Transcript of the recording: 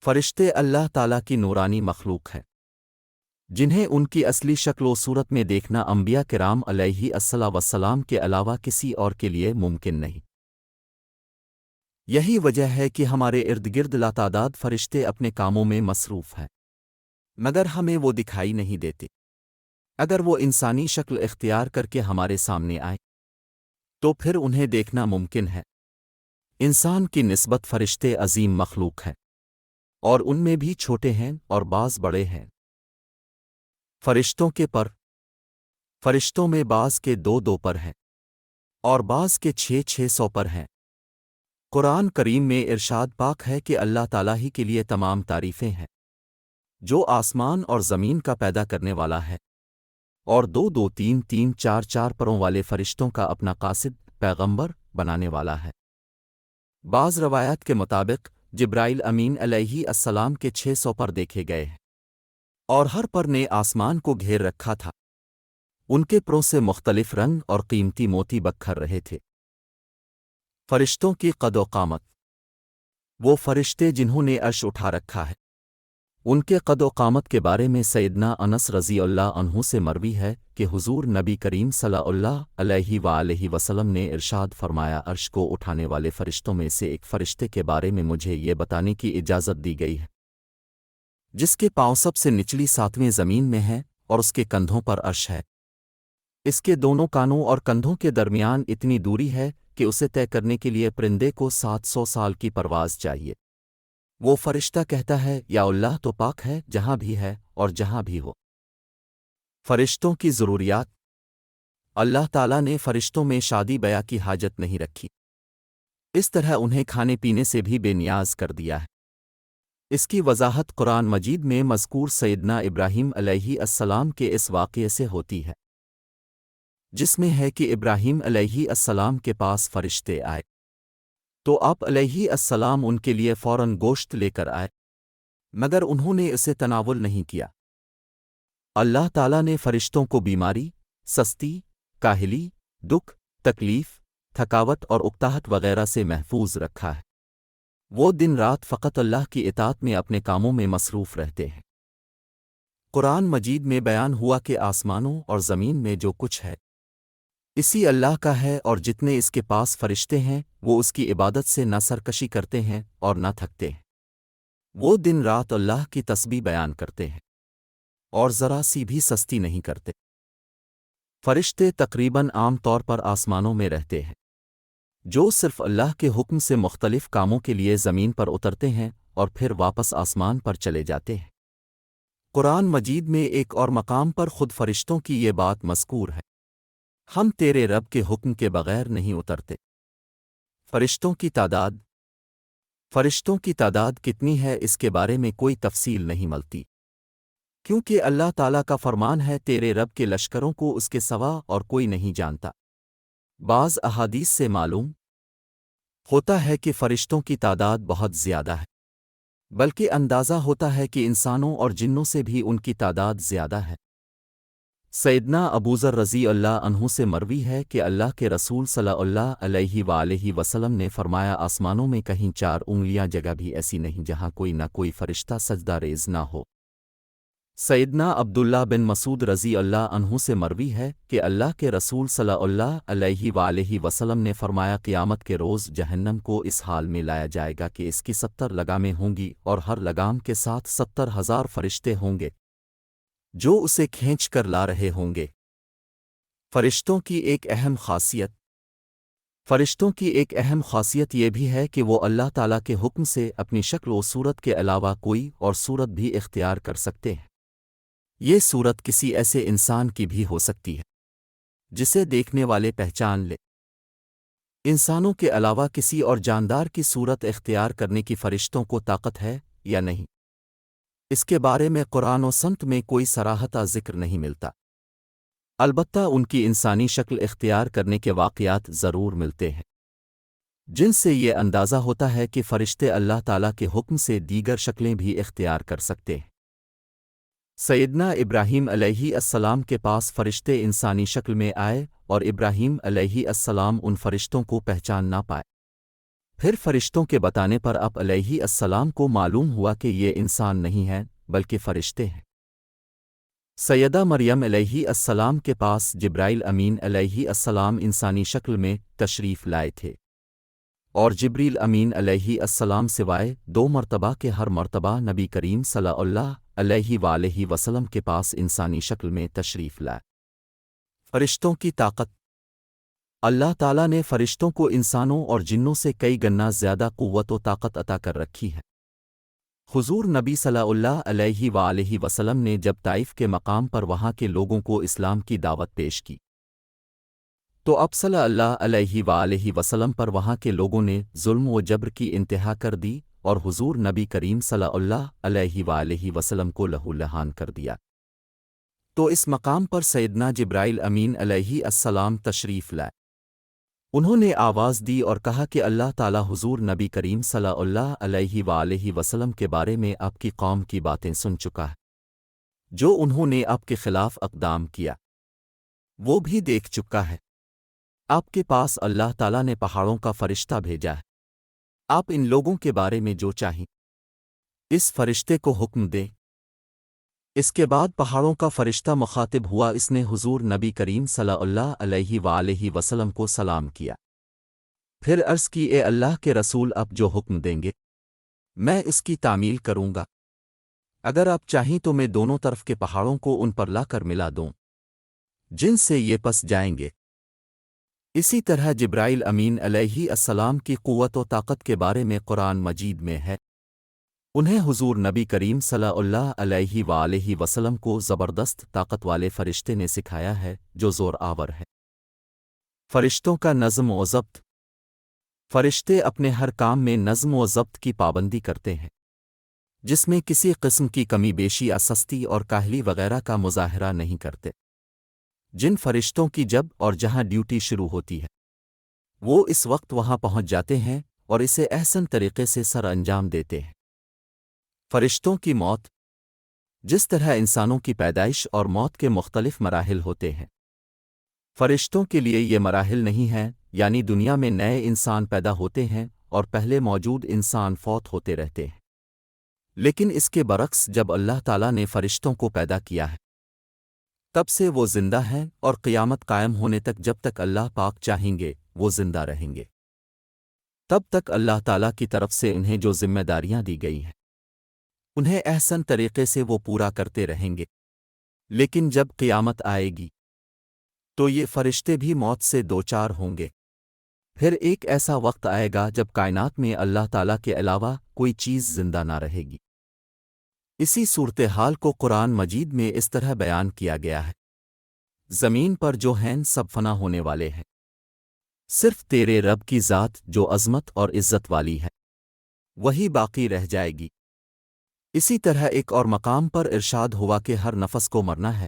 فرشتے اللہ تعالیٰ کی نورانی مخلوق ہیں جنہیں ان کی اصلی شکل و صورت میں دیکھنا انبیاء کرام علیہ الصلاۃ والسلام کے علاوہ کسی اور کے لیے ممکن نہیں۔ یہی وجہ ہے کہ ہمارے ارد گرد لاتعداد فرشتے اپنے کاموں میں مصروف ہیں، مگر ہمیں وہ دکھائی نہیں دیتے۔ اگر وہ انسانی شکل اختیار کر کے ہمارے سامنے آئے تو پھر انہیں دیکھنا ممکن ہے۔ انسان کی نسبت فرشتے عظیم مخلوق ہیں، اور ان میں بھی چھوٹے ہیں اور بعض بڑے ہیں۔ فرشتوں کے پر، فرشتوں میں بعض کے 2 پر ہیں اور بعض کے 600 پر ہیں۔ قرآن کریم میں ارشاد پاک ہے کہ اللہ تعالیٰ ہی کے لیے تمام تعریفیں ہیں، جو آسمان اور زمین کا پیدا کرنے والا ہے، اور 2 3 4 پروں والے فرشتوں کا اپنا قاصد پیغمبر بنانے والا ہے۔ بعض روایات کے مطابق جبرائیل امین علیہ السلام کے 600 پر دیکھے گئے ہیں، اور ہر پر نے آسمان کو گھیر رکھا تھا۔ ان کے پروں سے مختلف رنگ اور قیمتی موتی بکھر رہے تھے۔ فرشتوں کی قد و قامت، وہ فرشتے جنہوں نے عرش اٹھا رکھا ہے، ان کے قد و قامت کے بارے میں سیدنا انس رضی اللہ عنہ سے مروی ہے کہ حضور نبی کریم صلی اللہ علیہ وآلہ وسلم نے ارشاد فرمایا، عرش کو اٹھانے والے فرشتوں میں سے ایک فرشتے کے بارے میں مجھے یہ بتانے کی اجازت دی گئی ہے، جس کے پاؤں سب سے نچلی 7ویں زمین میں ہے اور اس کے کندھوں پر عرش ہے۔ اس کے دونوں کانوں اور کندھوں کے درمیان اتنی دوری ہے کہ اسے طے کرنے کے لیے پرندے کو 700 سال کی پرواز چاہیے۔ وہ فرشتہ کہتا ہے، یا اللہ تو پاک ہے جہاں بھی ہے اور جہاں بھی ہو۔ فرشتوں کی ضروریات، اللہ تعالیٰ نے فرشتوں میں شادی بیاہ کی حاجت نہیں رکھی، اس طرح انہیں کھانے پینے سے بھی بے نیاز کر دیا ہے۔ اس کی وضاحت قرآن مجید میں مذکور سیدنا ابراہیم علیہ السلام کے اس واقعے سے ہوتی ہے، جس میں ہے کہ ابراہیم علیہ السلام کے پاس فرشتے آئے تو آپ علیہ السلام ان کے لیے فوراً گوشت لے کر آئے، مگر انہوں نے اسے تناول نہیں کیا۔ اللہ تعالیٰ نے فرشتوں کو بیماری، سستی، کاہلی، دکھ، تکلیف، تھکاوٹ اور اکتاہٹ وغیرہ سے محفوظ رکھا ہے۔ وہ دن رات فقط اللہ کی اطاعت میں اپنے کاموں میں مصروف رہتے ہیں۔ قرآن مجید میں بیان ہوا کہ آسمانوں اور زمین میں جو کچھ ہے اسی اللہ کا ہے، اور جتنے اس کے پاس فرشتے ہیں وہ اس کی عبادت سے نہ سرکشی کرتے ہیں اور نہ تھکتے ہیں۔ وہ دن رات اللہ کی تسبیح بیان کرتے ہیں اور ذرا سی بھی سستی نہیں کرتے۔ فرشتے تقریباً عام طور پر آسمانوں میں رہتے ہیں، جو صرف اللہ کے حکم سے مختلف کاموں کے لیے زمین پر اترتے ہیں اور پھر واپس آسمان پر چلے جاتے ہیں۔ قرآن مجید میں ایک اور مقام پر خود فرشتوں کی یہ بات مذکور ہے، ہم تیرے رب کے حکم کے بغیر نہیں اترتے۔ فرشتوں کی تعداد، فرشتوں کی تعداد کتنی ہے اس کے بارے میں کوئی تفصیل نہیں ملتی، کیونکہ اللہ تعالیٰ کا فرمان ہے، تیرے رب کے لشکروں کو اس کے سوا اور کوئی نہیں جانتا۔ بعض احادیث سے معلوم ہوتا ہے کہ فرشتوں کی تعداد بہت زیادہ ہے، بلکہ اندازہ ہوتا ہے کہ انسانوں اور جنوں سے بھی ان کی تعداد زیادہ ہے۔ سیدنا ابوذر رضی اللہ عنہ سے مروی ہے کہ اللہ کے رسول صلی اللہ علیہ وآلہ وسلم نے فرمایا، آسمانوں میں کہیں 4 انگلیاں جگہ بھی ایسی نہیں جہاں کوئی نہ کوئی فرشتہ سجدہ ریز نہ ہو۔ سیدنا عبداللہ بن مسعود رضی اللہ عنہ سے مروی ہے کہ اللہ کے رسول صلی اللہ علیہ وآلہ وسلم نے فرمایا، قیامت کے روز جہنم کو اس حال میں لایا جائے گا کہ اس کی 70 لگامیں ہوں گی، اور ہر لگام کے ساتھ 70,000 فرشتے ہوں گے جو اسے کھینچ کر لا رہے ہوں گے۔ فرشتوں کی ایک اہم خاصیت، فرشتوں کی ایک اہم خاصیت یہ بھی ہے کہ وہ اللہ تعالیٰ کے حکم سے اپنی شکل و صورت کے علاوہ کوئی اور صورت بھی اختیار کر سکتے ہیں۔ یہ صورت کسی ایسے انسان کی بھی ہو سکتی ہے جسے دیکھنے والے پہچان لے۔ انسانوں کے علاوہ کسی اور جاندار کی صورت اختیار کرنے کی فرشتوں کو طاقت ہے یا نہیں، اس کے بارے میں قرآن و سنت میں کوئی صراحتہ ذکر نہیں ملتا، البتہ ان کی انسانی شکل اختیار کرنے کے واقعات ضرور ملتے ہیں، جن سے یہ اندازہ ہوتا ہے کہ فرشتے اللہ تعالیٰ کے حکم سے دیگر شکلیں بھی اختیار کر سکتے ہیں۔ سیدنا ابراہیم علیہ السلام کے پاس فرشتے انسانی شکل میں آئے اور ابراہیم علیہ السلام ان فرشتوں کو پہچان نہ پائے، پھر فرشتوں کے بتانے پر اب علیہ السلام کو معلوم ہوا کہ یہ انسان نہیں ہیں بلکہ فرشتے ہیں۔ سیدہ مریم علیہ السلام کے پاس جبرائیل امین علیہ السلام انسانی شکل میں تشریف لائے تھے، اور جبریل امین علیہ السلام سوائے 2 مرتبہ کے ہر مرتبہ نبی کریم صلی اللہ علیہ وآلہ وسلم کے پاس انسانی شکل میں تشریف لائے۔ فرشتوں کی طاقت۔ اللہ تعالیٰ نے فرشتوں کو انسانوں اور جنوں سے کئی گنا زیادہ قوت و طاقت عطا کر رکھی ہے۔ حضور نبی صلی اللہ علیہ وآلہ وسلم نے جب طائف کے مقام پر وہاں کے لوگوں کو اسلام کی دعوت پیش کی تو اب صلی اللہ علیہ وآلہ وسلم پر وہاں کے لوگوں نے ظلم و جبر کی انتہا کر دی اور حضور نبی کریم صلی اللہ علیہ وآلہ وسلم کو لہو لہان کر دیا۔ تو اس مقام پر سیدنا جبرائیل امین علیہ السلام تشریف لائے۔ انہوں نے آواز دی اور کہا کہ اللہ تعالیٰ حضور نبی کریم صلی اللہ علیہ وآلہ وسلم کے بارے میں آپ کی قوم کی باتیں سن چکا ہے، جو انہوں نے آپ کے خلاف اقدام کیا وہ بھی دیکھ چکا ہے۔ آپ کے پاس اللہ تعالیٰ نے پہاڑوں کا فرشتہ بھیجا ہے، آپ ان لوگوں کے بارے میں جو چاہیں اس فرشتے کو حکم دیں۔ اس کے بعد پہاڑوں کا فرشتہ مخاطب ہوا، اس نے حضور نبی کریم صلی اللہ علیہ وآلہ وسلم کو سلام کیا، پھر عرض کی اے اللہ کے رسول آپ جو حکم دیں گے میں اس کی تعمیل کروں گا، اگر آپ چاہیں تو میں دونوں طرف کے پہاڑوں کو ان پر لا کر ملا دوں جن سے یہ پس جائیں گے۔ اسی طرح جبرائیل امین علیہ السلام کی قوت و طاقت کے بارے میں قرآن مجید میں ہے، انہیں حضور نبی کریم صلی اللہ علیہ وآلہ وسلم کو زبردست طاقت والے فرشتے نے سکھایا ہے جو زور آور ہے۔ فرشتوں کا نظم و ضبط۔ فرشتے اپنے ہر کام میں نظم و ضبط کی پابندی کرتے ہیں، جس میں کسی قسم کی کمی بیشی یا سستی اور کاہلی وغیرہ کا مظاہرہ نہیں کرتے۔ جن فرشتوں کی جب اور جہاں ڈیوٹی شروع ہوتی ہے وہ اس وقت وہاں پہنچ جاتے ہیں اور اسے احسن طریقے سے سر انجام دیتے ہیں۔ فرشتوں کی موت۔ جس طرح انسانوں کی پیدائش اور موت کے مختلف مراحل ہوتے ہیں، فرشتوں کے لیے یہ مراحل نہیں ہیں، یعنی دنیا میں نئے انسان پیدا ہوتے ہیں اور پہلے موجود انسان فوت ہوتے رہتے ہیں، لیکن اس کے برعکس جب اللہ تعالیٰ نے فرشتوں کو پیدا کیا ہے تب سے وہ زندہ ہیں اور قیامت قائم ہونے تک جب تک اللہ پاک چاہیں گے وہ زندہ رہیں گے۔ تب تک اللہ تعالیٰ کی طرف سے انہیں جو ذمہ داریاں دی گئی ہیں انہیں احسن طریقے سے وہ پورا کرتے رہیں گے، لیکن جب قیامت آئے گی تو یہ فرشتے بھی موت سے دوچار ہوں گے۔ پھر ایک ایسا وقت آئے گا جب کائنات میں اللہ تعالیٰ کے علاوہ کوئی چیز زندہ نہ رہے گی۔ اسی صورتحال کو قرآن مجید میں اس طرح بیان کیا گیا ہے، زمین پر جو ہیں سب فنا ہونے والے ہیں، صرف تیرے رب کی ذات جو عظمت اور عزت والی ہے وہی باقی رہ جائے گی۔ اسی طرح ایک اور مقام پر ارشاد ہوا کہ ہر نفس کو مرنا ہے،